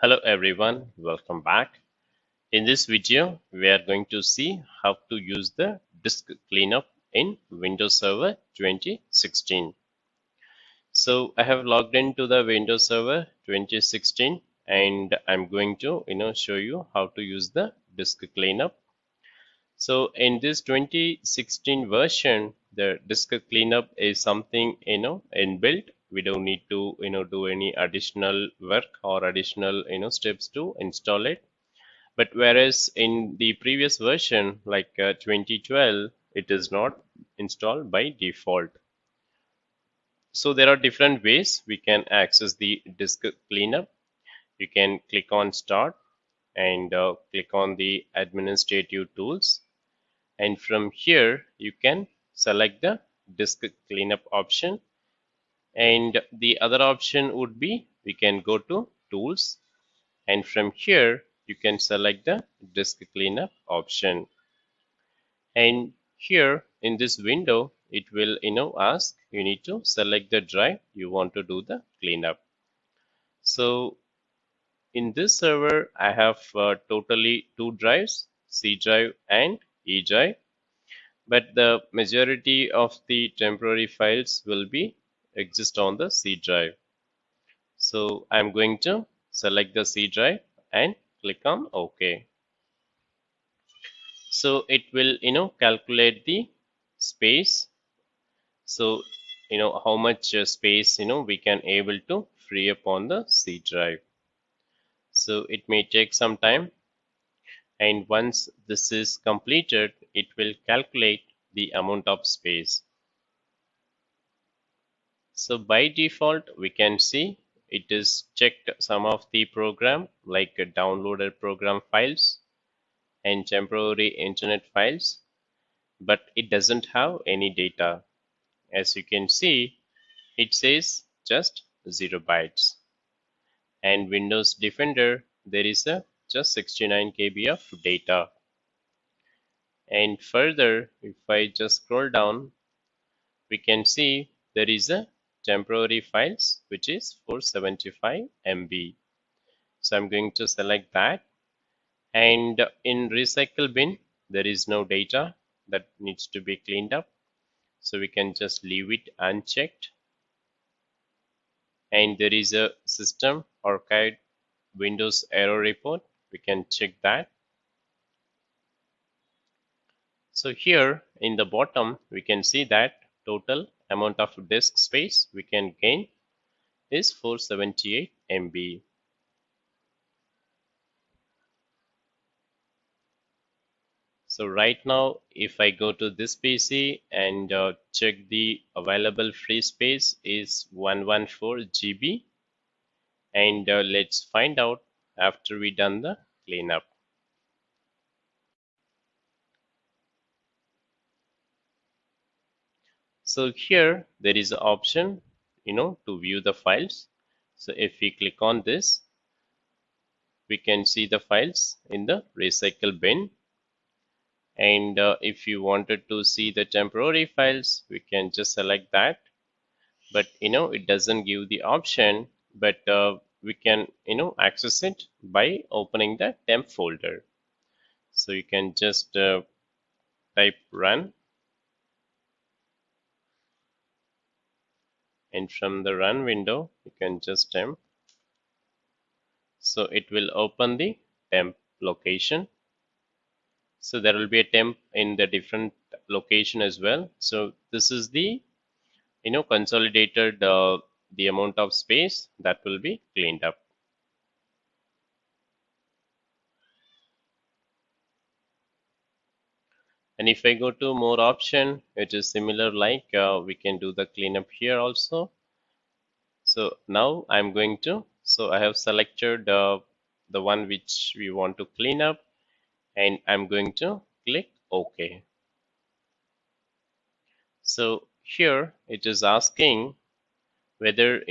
Hello everyone, welcome back. In this video, we are going to see how to use the disk cleanup in Windows Server 2016. So I have logged into the Windows Server 2016 and I'm going to show you how to use the disk cleanup. So in this 2016 version, the disk cleanup is something inbuilt. We don't need to do any additional work or additional steps to install it. But whereas in the previous version, like 2012, it is not installed by default. So there are different ways we can access the disk cleanup. You can click on Start and click on the Administrative Tools. And from here, you can select the disk cleanup option. And the other option would be we can go to Tools. And from here, you can select the disk cleanup option. And here in this window, it will ask you need to select the drive you want to do the cleanup. So in this server, I have totally two drives, C drive and E drive. But the majority of the temporary files will be exist on the C drive. So I'm going to select the C drive and click on OK. So it will calculate the space. So how much space we can able to free up on the C drive. So it may take some time, and once this is completed, it will calculate the amount of space. So by default, we can see it is checked some of the program like downloaded program files and temporary internet files, but it doesn't have any data. As you can see, it says just 0 bytes. And Windows Defender, there is a just 69 KB of data. And further, if I just scroll down, we can see there is a temporary files which is 475 MB. So I'm going to select that. And in recycle bin, there is no data that needs to be cleaned up. So we can just leave it unchecked. And there is a system archived Windows error report. We can check that. So here in the bottom, we can see that total amount of disk space we can gain is 478 MB. So right now, if I go to this PC and check the available free space is 114 GB. And let's find out after we done the cleanup. So here there is an option, to view the files. So if we click on this, we can see the files in the recycle bin. And if you wanted to see the temporary files, we can just select that. But it doesn't give the option, but we can access it by opening the temp folder. So you can just type run. And from the run window, you can just temp. So it will open the temp location. So there will be a temp in the different location as well. So this is the consolidated the amount of space that will be cleaned up. And if I go to more option, it is similar like we can do the cleanup here also. So now I'm going to, so I have selected the one which we want to clean up, and I'm going to click OK. So here it is asking whether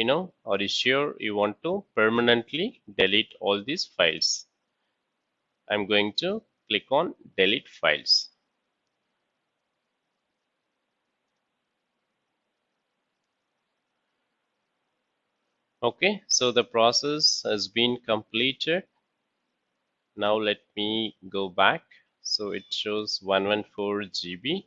are you sure you want to permanently delete all these files. I'm going to click on delete files. Okay, so the process has been completed. Now let me go back. So it shows 114 GB.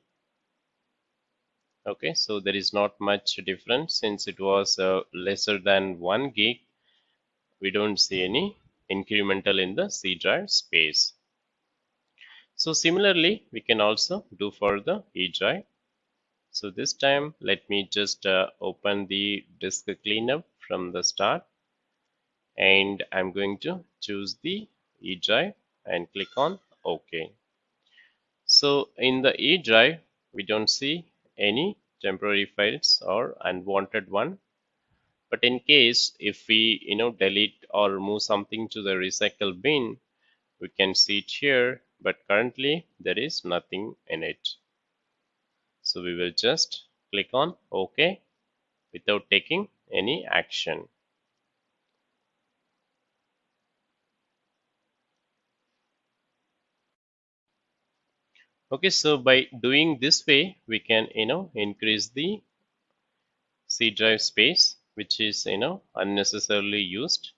Okay, so there is not much difference since it was lesser than 1 gig. We don't see any incremental in the C drive space. So similarly, we can also do for the E drive. So this time, let me just open the disk cleanup from the start, and I'm going to choose the E drive and click on OK. So in the E drive, we don't see any temporary files or unwanted one. But in case if we delete or move something to the recycle bin, we can see it here, but currently there is nothing in it. So we will just click on OK without taking any action. Okay, so by doing this way, we can increase the C drive space, which is unnecessarily used.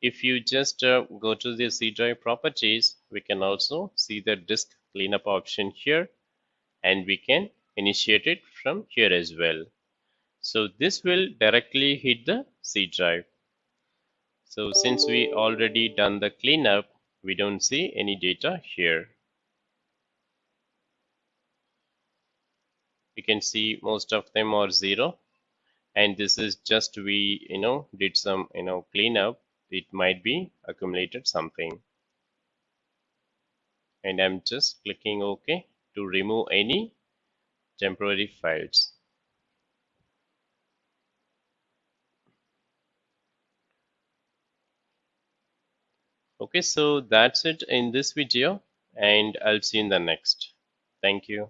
If you just go to the C drive properties, we can also see the disk cleanup option here, and we can initiate it from here as well. So this will directly hit the C drive. So since we already done the cleanup, we don't see any data here. You can see most of them are 0, and this is just we did some cleanup. It might be accumulated something, and I'm just clicking OK to remove any temporary files. Okay, so that's it in this video, and I'll see you in the next. Thank you.